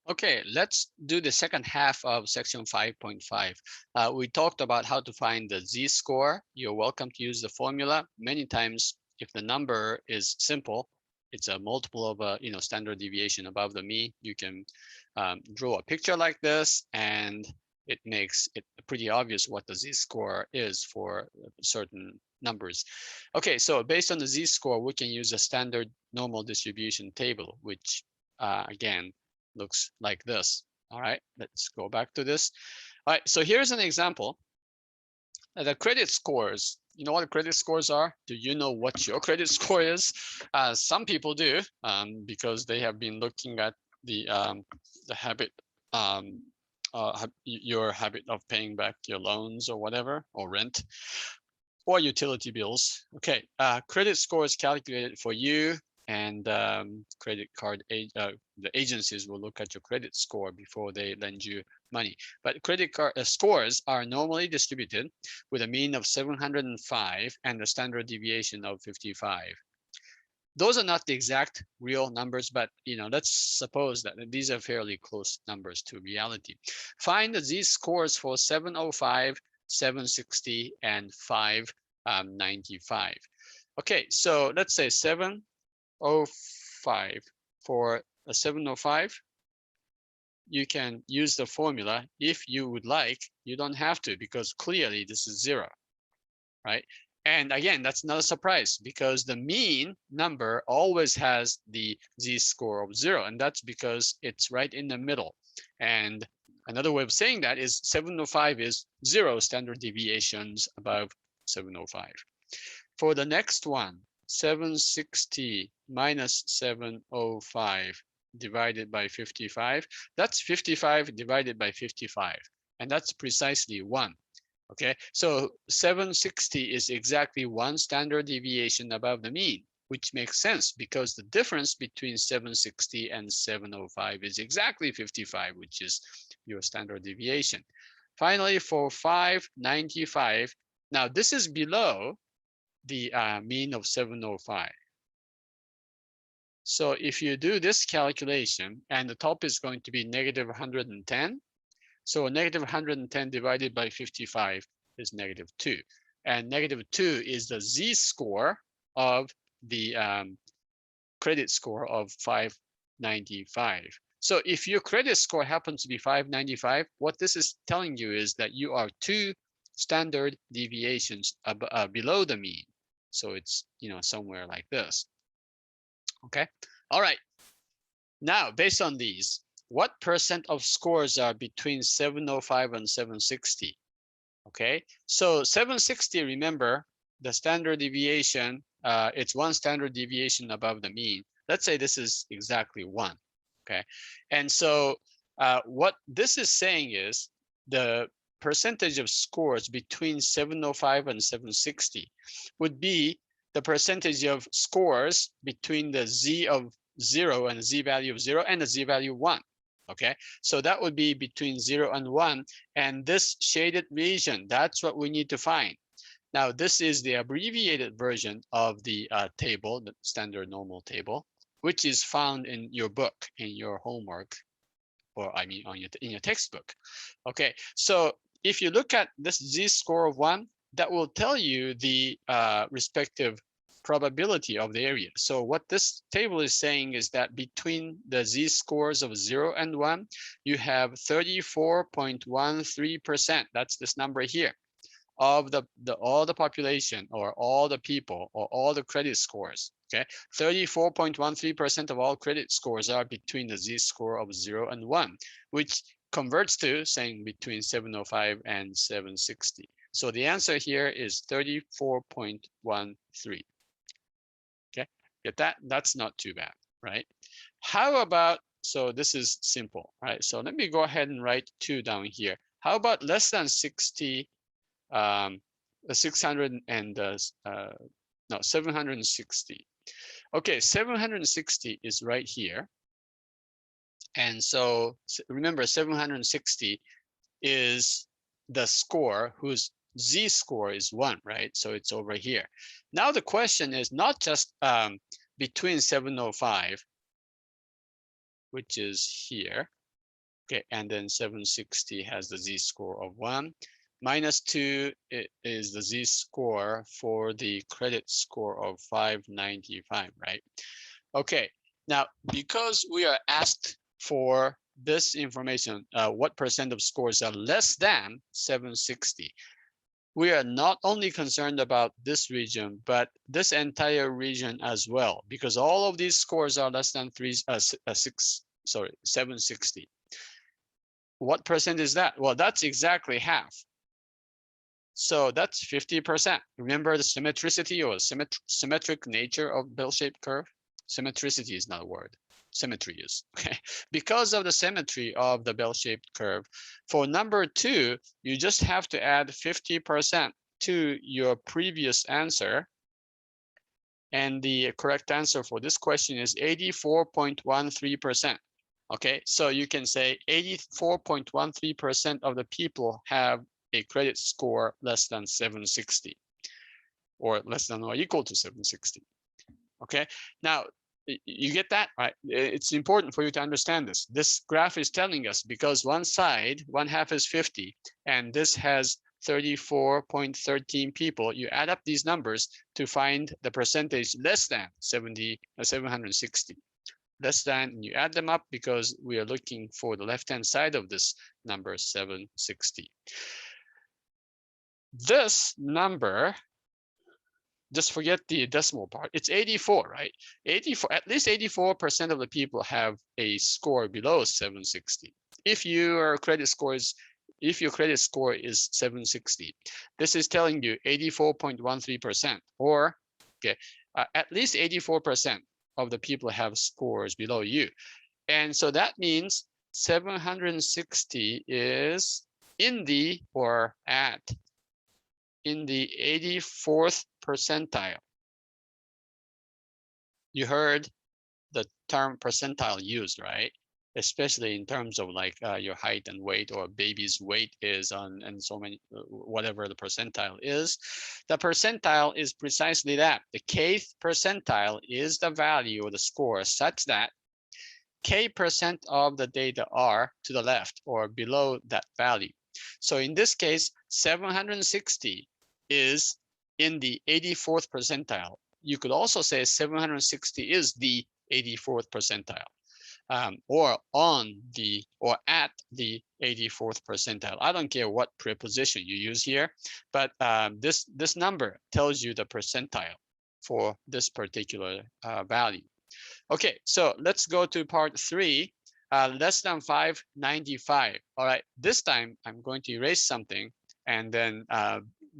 Okay, let's do the second half of section 5.5. We talked about how to find the z-score. You're welcome to use the formula. Many times, if the number is simple, it's a multiple of a standard deviation above the mean. You can draw a picture like this, and it makes it pretty obvious what the z-score is for certain numbers. Okay, so based on the z-score, we can use a standard normal distribution table, which again looks like this. All right, let's go back to this. All right, so here's an example. The credit scores. You know what credit scores are? Do you know what your credit score is? Some people do, because they have been looking at the habit, your habit of paying back your loans or whatever, or rent, or utility bills. Okay, credit score is calculated for you, and credit card the agencies will look at your credit score before they lend you money. But credit card scores are normally distributed with a mean of 705 and a standard deviation of 55. Those are not the exact real numbers, but let's suppose that these are fairly close numbers to reality. Find the z-scores for 705, 760, and 595. Okay, so let's say 705. For a 705, you can use the formula if you would like. You don't have to, because clearly this is 0, right? And again, that's not a surprise, because the mean number always has the z-score of 0, and that's because it's right in the middle. And another way of saying that is 705 is 0 standard deviations above 705. For the next one, 760 minus 705 divided by 55, that's 55 divided by 55, and that's precisely 1. Okay, so 760 is exactly 1 standard deviation above the mean, which makes sense because the difference between 760 and 705 is exactly 55, which is your standard deviation. Finally, for 595, now this is below the mean of 705. So if you do this calculation, and the top is going to be negative 110, so negative 110 divided by 55 is negative 2. And negative 2 is the z-score of the credit score of 595. So if your credit score happens to be 595, what this is telling you is that you are 2 standard deviations below the mean. So it's somewhere like this. Okay. All right. Now, based on these, what percent of scores are between 705 and 760? Okay, so 760, remember the standard deviation, it's 1 standard deviation above the mean. Let's say this is exactly 1. Okay, and so what this is saying is the percentage of scores between 705 and 760 would be the percentage of scores between the z of 0 and the z value of 0 and the z value 1. Okay, so that would be between 0 and 1, and this shaded region, that's what we need to find. Now, this is the abbreviated version of the table, the standard normal table, which is found in your book, in your homework, or I mean in your textbook. Okay, so if you look at this z-score of 1, that will tell you the respective probability of the area. So what this table is saying is that between the z-scores of 0 and 1, you have 34.13%. That's this number here of all the population, or all the people, or all the credit scores. Okay, 34.13% of all credit scores are between the z-score of 0 and 1, which converts to saying between 705 and 760. So the answer here is 34.13. Okay, get that? That's not too bad, right? How about, so this is simple, right? So let me go ahead and write 2 down here. How about less than 60, 600 and no, 760. Okay, 760 is right here. And so remember, 760 is the score whose z-score is 1, right? So it's over here. Now the question is not just between 705, which is here, Okay, and then 760 has the z-score of 1. -2 is the z-score for the credit score of 595, right? Okay, now because we are asked for this information, what percent of scores are less than 760, we are not only concerned about this region, but this entire region as well, because all of these scores are less than 760. What percent is that? Well, that's exactly half. So that's 50%. Remember the symmetricity or symmetric nature of bell-shaped curve? Symmetricity is not a word. Symmetry is, okay? Because of the symmetry of the bell-shaped curve, for number 2, you just have to add 50% to your previous answer. And the correct answer for this question is 84.13%. Okay, so you can say 84.13% of the people have a credit score less than 760 or less than or equal to 760. Okay, now you get that, right? It's important for you to understand this. This graph is telling us because one side, one half is 50, and this has 34.13 people. You add up these numbers to find the percentage less than 760. Less than, and you add them up because we are looking for the left-hand side of this number, 760. This number, just forget the decimal part, it's 84, right? 84, at least 84% of the people have a score below 760. If your credit score is 760, this is telling you 84.13%, or okay, at least 84% of the people have scores below you. And so that means 760 is in the or at in the 84th percentile. You heard the term percentile used, right? Especially in terms of like your height and weight, or baby's weight is on, and so many, whatever the percentile is. The percentile is precisely that. The kth percentile is the value or the score such that k% of the data are to the left or below that value. So in this case, 760 is in the 84th percentile. You could also say 760 is the 84th percentile. Or on the, or at the 84th percentile. I don't care what preposition you use here, but this number tells you the percentile for this particular value. Okay, so let's go to part 3, less than 595. All right, this time I'm going to erase something and then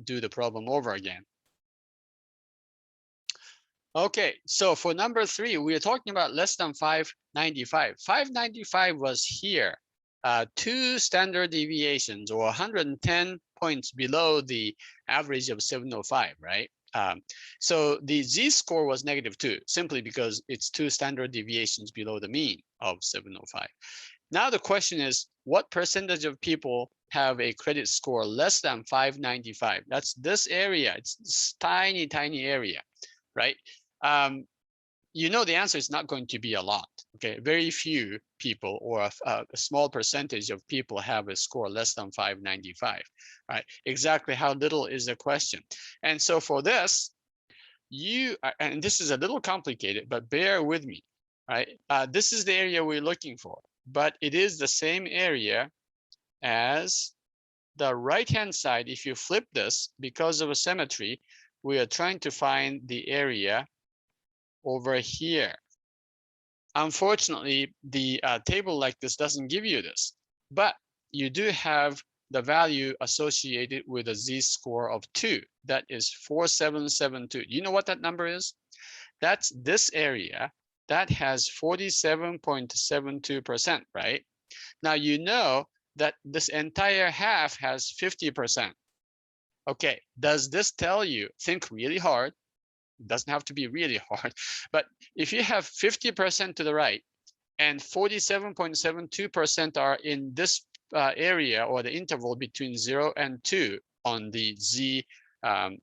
do the problem over again. Okay, so for number 3, we are talking about less than 595. 595 was here, 2 standard deviations or 110 points below the average of 705, right? So the z-score was -2, simply because it's 2 standard deviations below the mean of 705. Now the question is, what percentage of people have a credit score less than 595? That's this area. It's this tiny, tiny area, right? You know the answer is not going to be a lot. Okay, very few people, or a small percentage of people, have a score less than 595. Right? Exactly how little is the question. And so for this, and this is a little complicated, but bear with me. Right? This is the area we're looking for, but it is the same area as the right-hand side. If you flip this, because of a symmetry, we are trying to find the area over here. Unfortunately, the table like this doesn't give you this, but you do have the value associated with a z-score of 2. That is 4772. You know what that number is? That's this area that has 47.72%, right? Now you know that this entire half has 50%. Okay, does this tell you, think really hard, it doesn't have to be really hard, but if you have 50% to the right and 47.72% are in this area, or the interval between 0 and 2 on the z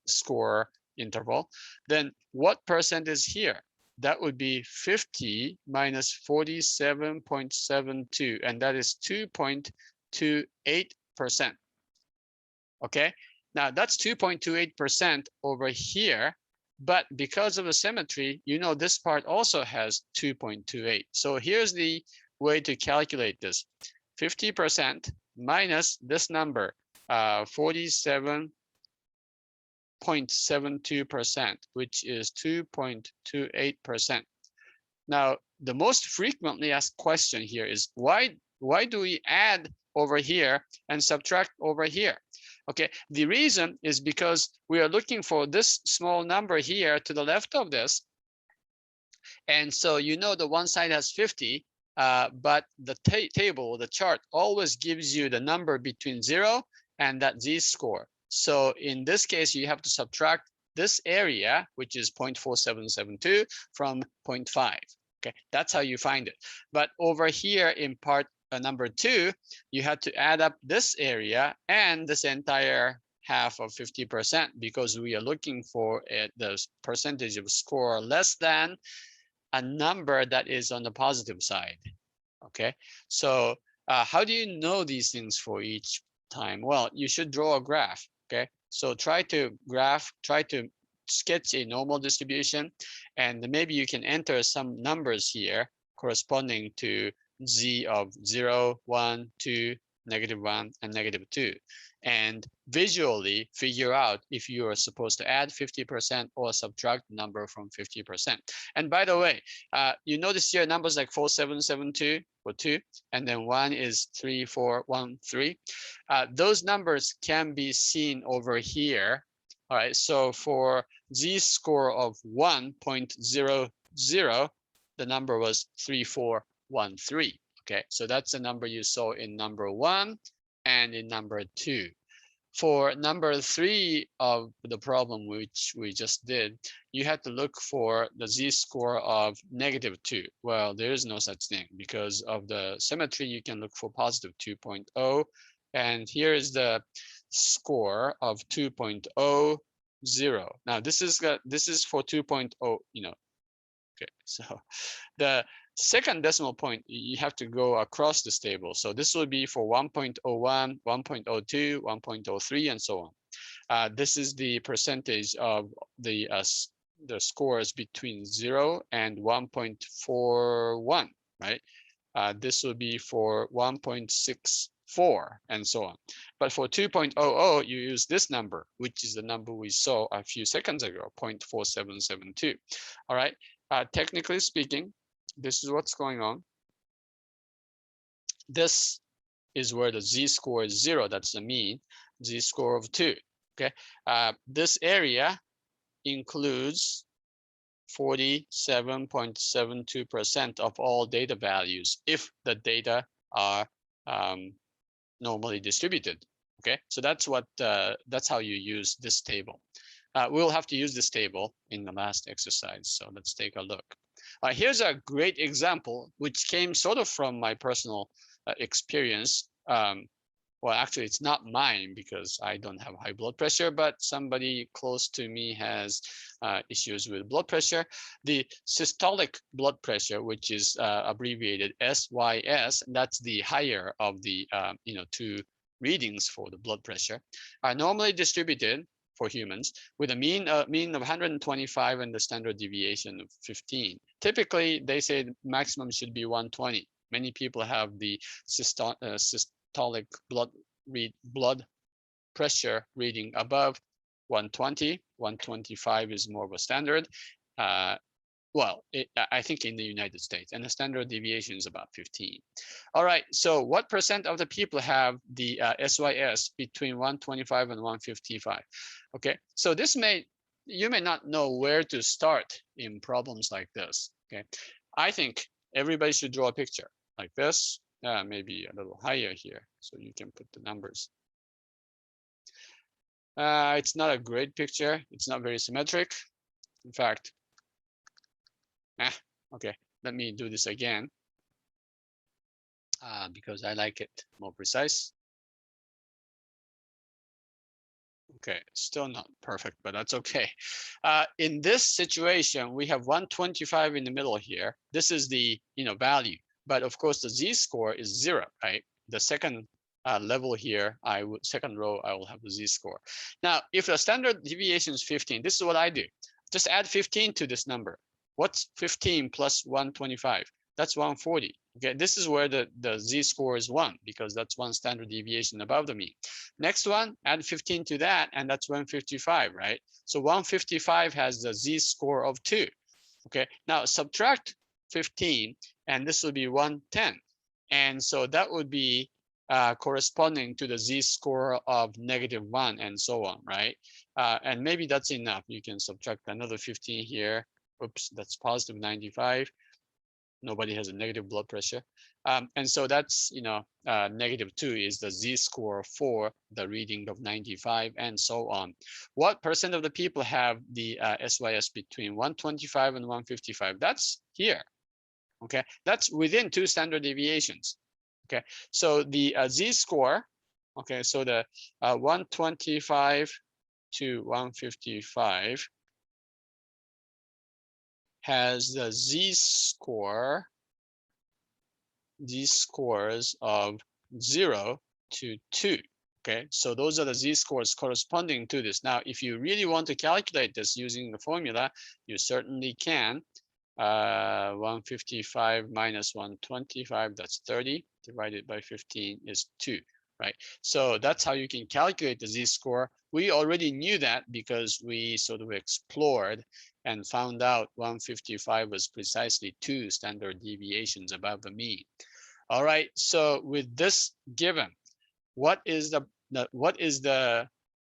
score interval, then what percent is here? that would be 50 minus 47.72, and that is 2.28%. Okay, now that's 2.28% over here, but because of the symmetry, you know this part also has 2.28. So here's the way to calculate this. 50% minus this number, 47.72%, which is 2.28%. Now, the most frequently asked question here is why do we add over here and subtract over here? Okay, the reason is because we are looking for this small number here to the left of this. And so you know the one side has 50, but the table, the chart always gives you the number between 0 and that z-score. So in this case, you have to subtract this area, which is 0.4772 from 0.5. Okay, that's how you find it. But over here in part number 2, you had to add up this area and this entire half of 50% because we are looking for the percentage of score less than a number that is on the positive side. Okay, so how do you know these things for each time? Well, you should draw a graph. Okay, so try to sketch a normal distribution, and maybe you can enter some numbers here corresponding to z of 0, 1, 2, -1, and -2, and visually figure out if you are supposed to add 50% or subtract the number from 50%. And by the way, you notice here numbers like 4772 for 2, and then 1 is 3413. Those numbers can be seen over here. All right, so for z-score of 1.00, the number was 3413. Okay, so that's the number you saw in number 1 and in number 2. For number 3 of the problem which we just did, you had to look for the z-score of -2. Well, there is no such thing because of the symmetry. You can look for positive 2.0, and here is the score of 2.00. Now this is for 2.0. Okay, so the second decimal point, you have to go across this table. So this will be for 1.01, 1.02, 1.03, and so on. This is the percentage of the scores between 0 and 1.41, right? This will be for 1.64 and so on. But for 2.00, you use this number, which is the number we saw a few seconds ago, 0.4772. All right. Technically speaking, this is what's going on. This is where the z-score is 0. That's the mean. Z-score of 2. Okay. This area includes 47.72% of all data values if the data are normally distributed. Okay. So that's how you use this table. We'll have to use this table in the last exercise. So let's take a look. Here's a great example, which came sort of from my personal experience. Well, actually, it's not mine because I don't have high blood pressure, but somebody close to me has issues with blood pressure. The systolic blood pressure, which is abbreviated SYS, that's the higher of the 2 readings for the blood pressure, are normally distributed for humans with a mean of 125 and the standard deviation of 15. Typically, they say the maximum should be 120. Many people have the systolic blood pressure reading above 120. 125 is more of a standard. Well, I think in the United States, and the standard deviation is about 15. All right, so what percent of the people have the SYS between 125 and 155? Okay, so you may not know where to start in problems like this. Okay, I think everybody should draw a picture like this, maybe a little higher here, so you can put the numbers. It's not a great picture. It's not very symmetric. In fact, okay, let me do this again because I like it more precise. Okay, still not perfect, but that's okay. In this situation, we have 125 in the middle here. This is the value, but of course the z-score is 0, right? The second level here, second row, I will have the z-score. Now, if the standard deviation is 15, this is what I do. Just add 15 to this number. What's 15 plus 125? That's 140. Okay, this is where the z-score is 1, because that's one standard deviation above the mean. Next one, add 15 to that, and that's 155, right? So 155 has the z-score of 2. Okay, now subtract 15, and this will be 110. And so that would be corresponding to the z-score of -1 and so on, right? And maybe that's enough. You can subtract another 15 here. Oops, that's positive 95. Nobody has a negative blood pressure. And so that's, -2 is the z-score for the reading of 95 and so on. What percent of the people have the SYS between 125 and 155? That's here, okay? That's within 2 standard deviations, okay? So the z-score, okay, so the 125 to 155 has the z-score, z-scores of 0 to 2. Okay, so those are the z-scores corresponding to this. Now, if you really want to calculate this using the formula, you certainly can. 155 minus 125, that's 30, divided by 15 is 2, right? So that's how you can calculate the z-score. We already knew that because we sort of explored and found out 155 was precisely 2 standard deviations above the mean. All right, so with this given, what is the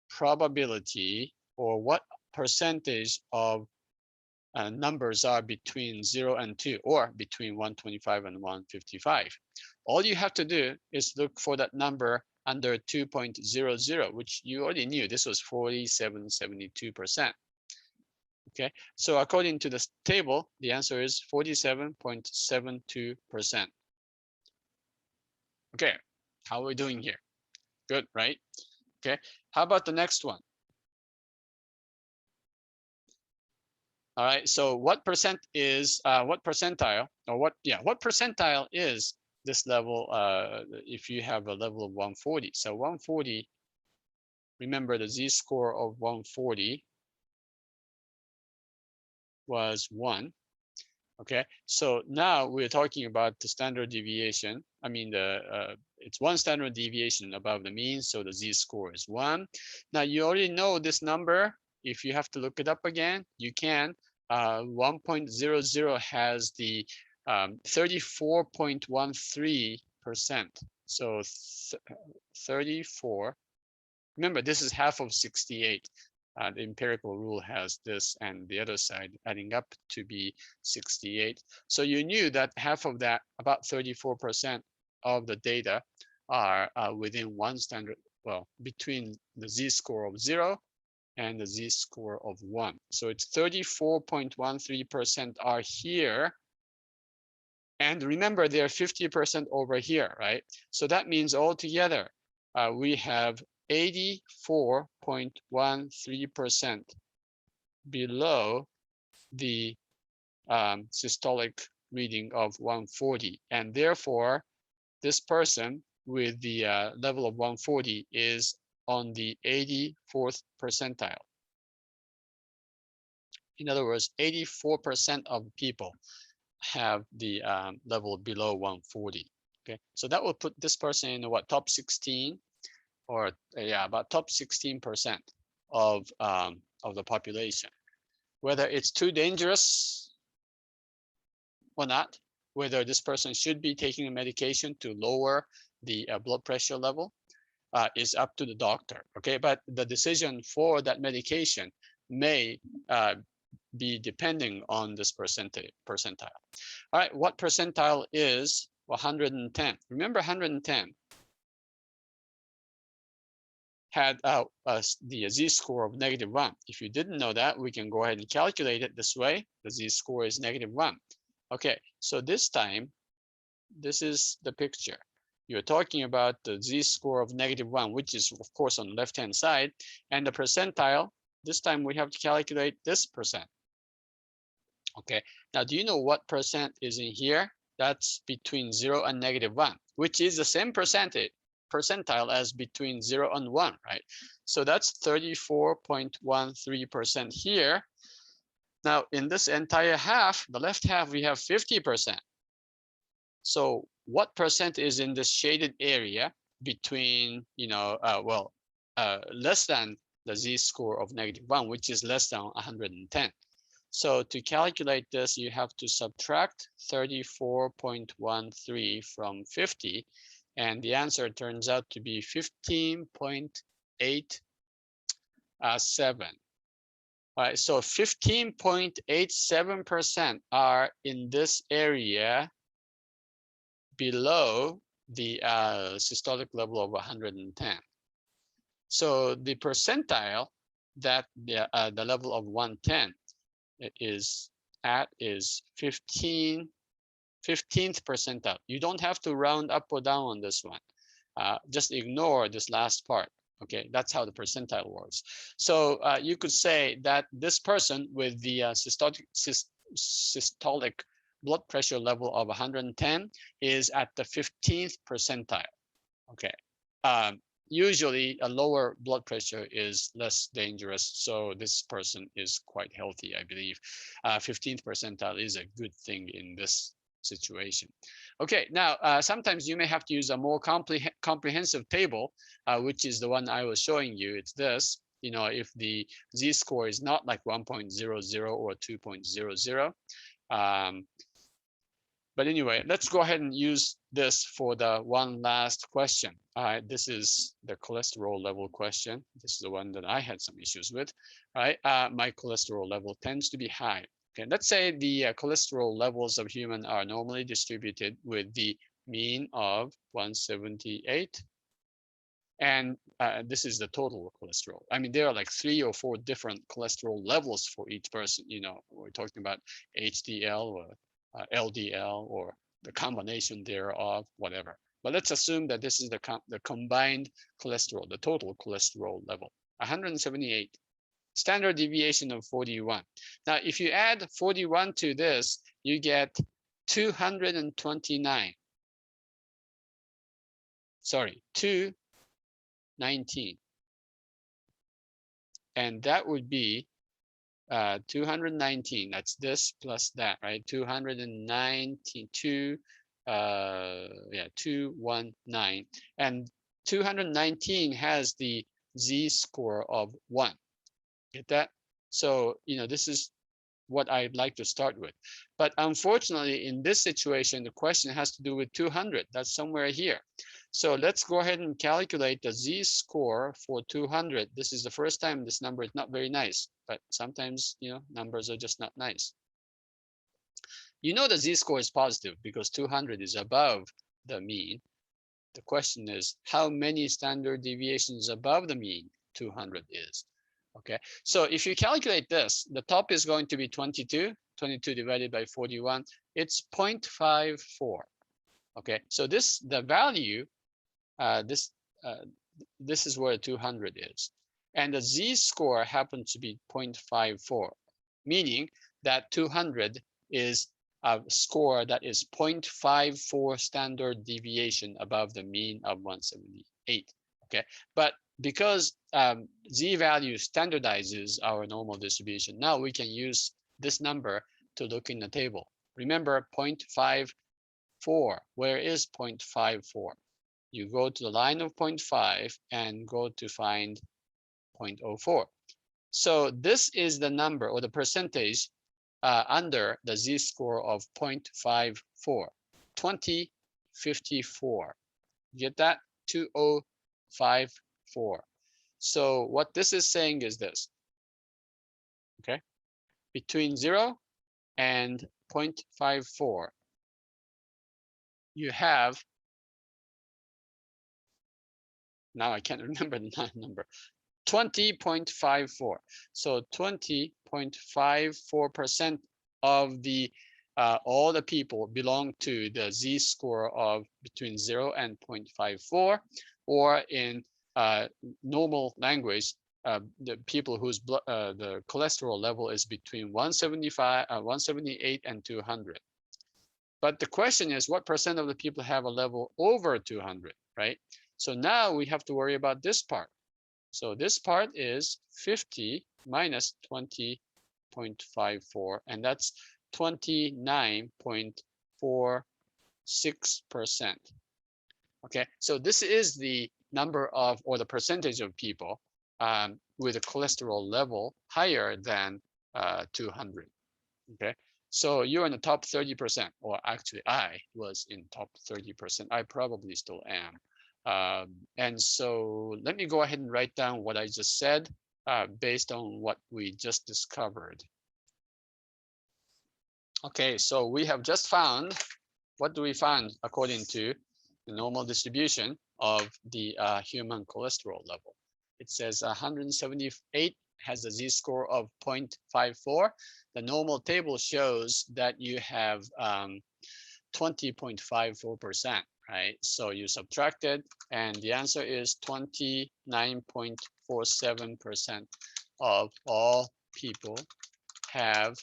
probability, or what percentage of numbers are between 0 and 2, or between 125 and 155? All you have to do is look for that number under 2.00, which you already knew. This was 47.72%. Okay, so according to this table, the answer is 47.72%. Okay, how are we doing here? Good, right? Okay, how about the next one? All right, so what percent is, what percentile, or what percentile is this level if you have a level of 140? So 140, remember the z-score of 140 was 1. Okay, so now we're talking about the standard deviation. I mean, it's 1 standard deviation above the mean, so the z-score is 1. Now you already know this number. If you have to look it up again, you can. 1.00 has the 34.13%. So 34. Remember, this is half of 68. The empirical rule has this and the other side adding up to be 68. So you knew that half of that, about 34% of the data, are within 1 standard, well, between the z-score of 0 and the z-score of 1. So it's 34.13% are here. And remember, they're 50% over here, right? So that means altogether, we have 84.13% below the systolic reading of 140. And therefore, this person with the level of 140 is on the 84th percentile. In other words, 84% of people have the level below 140. Okay, so that will put this person in what, top 16, or about top 16% of the population. Whether it's too dangerous or not, whether this person should be taking a medication to lower the blood pressure level, is up to the doctor. Okay, but the decision for that medication may be depending on this percentile. All right, what percentile is 110? Remember, 110 had the z-score of -1. If you didn't know that, we can go ahead and calculate it this way. The z-score is -1. Okay, so this time, this is the picture. you're talking about the z-score of -1, which is of course on the left-hand side, and the percentile. This time we have to calculate this percent. Okay, now do you know what percent is in here? That's between 0 and -1, which is the same percentile as between 0 and 1, right? So that's 34.13% here. Now in this entire half, the left half, we have 50%. So what percent is in this shaded area between, less than the z-score of -1, which is less than 110. So to calculate this, you have to subtract 34.13 from 50, and the answer turns out to be 15.87. All right, so 15.87% are in this area below the systolic level of 110. So the percentile that the level of 110 is at is 15th percentile. You don't have to round up or down on this one. Just ignore this last part. Okay, that's how the percentile works. So you could say that this person with the systolic blood pressure level of 110 is at the 15th percentile. Okay. Usually a lower blood pressure is less dangerous. So this person is quite healthy, I believe. 15th percentile is a good thing in this situation. Okay, now sometimes you may have to use a more comprehensive table, which is the one I was showing you. It's this, if the z-score is not like 1.00 or 2.00. But anyway, let's go ahead and use this for the one last question. This is the cholesterol level question. This is the one that I had some issues with. My cholesterol level tends to be high. Okay, let's say the cholesterol levels of human are normally distributed with the mean of 178. And this is the total cholesterol. I mean, there are like 3 or 4 different cholesterol levels for each person. We're talking about HDL or LDL or the combination thereof, whatever. But let's assume that this is the combined cholesterol, the total cholesterol level, 178. Standard deviation of 41. Now, if you add 41 to this, you get 229. Sorry, 219. And that would be 219. That's this plus that, right? 292, 219. And 219 has the z-score of 1. Get that? So, this is what I'd like to start with. But unfortunately, in this situation, the question has to do with 200. That's somewhere here. So let's go ahead and calculate the z-score for 200. This is the first time this number is not very nice, but sometimes, numbers are just not nice. The z-score is positive because 200 is above the mean. The question is, how many standard deviations above the mean 200 is? Okay, so if you calculate this, the top is going to be 22. 22 divided by 41, it's 0.54. Okay, so the value, this is where 200 is. And the z-score happens to be 0.54, meaning that 200 is a score that is 0.54 standard deviation above the mean of 178. Okay, but because z-value standardizes our normal distribution, now we can use this number to look in the table. Remember 0.54. Where is 0.54? You go to the line of 0.5 and go to find 0.04. So this is the number or the percentage under the z-score of 0.54. 2054. Get that? 2054. So what this is saying is this. Okay, between 0 and 0.54, you have, now I can't remember the number, 20.54. So 20.54% of the all the people belong to the z-score of between 0 and 0.54, or in normal language, the people whose the cholesterol level is between 178 and 200. But the question is, what percent of the people have a level over 200, right? So now we have to worry about this part. So this part is 50 minus 20.54, and that's 29.46%. Okay, so this is the number of, or the percentage of people with a cholesterol level higher than 200. Okay, so you're in the top 30%, or actually I was in top 30%. I probably still am. And so let me go ahead and write down what I just said based on what we just discovered. Okay, so we have just found, what do we find according to the normal distribution of the human cholesterol level? It says 178 has a z-score of 0.54. The normal table shows that you have 20.54%, right? So you subtract it, and the answer is 29.47% of all people have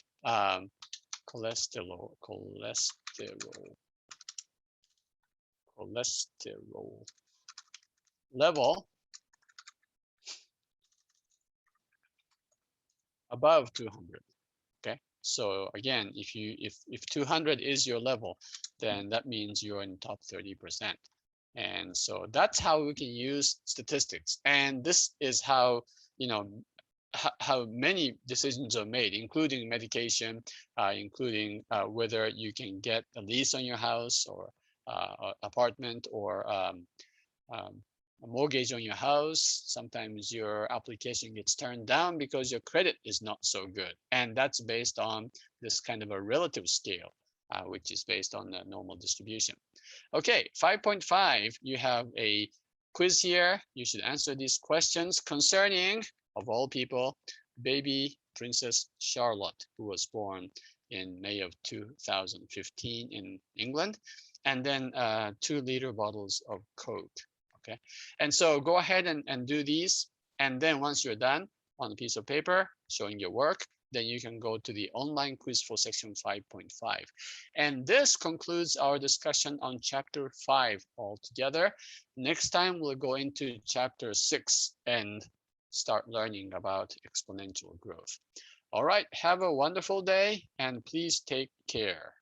cholesterol level above 200. Okay, so again, if 200 is your level, then that means you're in top 30%. And so that's how we can use statistics. And this is how, you know, how many decisions are made, including medication, including whether you can get a lease on your house or apartment, or a mortgage on your house. Sometimes your application gets turned down because your credit is not so good. And that's based on this kind of a relative scale, which is based on the normal distribution. Okay, 5.5, you have a quiz here. You should answer these questions concerning, of all people, baby Princess Charlotte, who was born in May of 2015 in England, and then 2-liter bottles of Coke. Okay, and so go ahead and do these, and then once you're done on a piece of paper showing your work, then you can go to the online quiz for section 5.5. And this concludes our discussion on chapter 5 altogether. Next time we'll go into chapter 6 and start learning about exponential growth. All right, have a wonderful day, and please take care.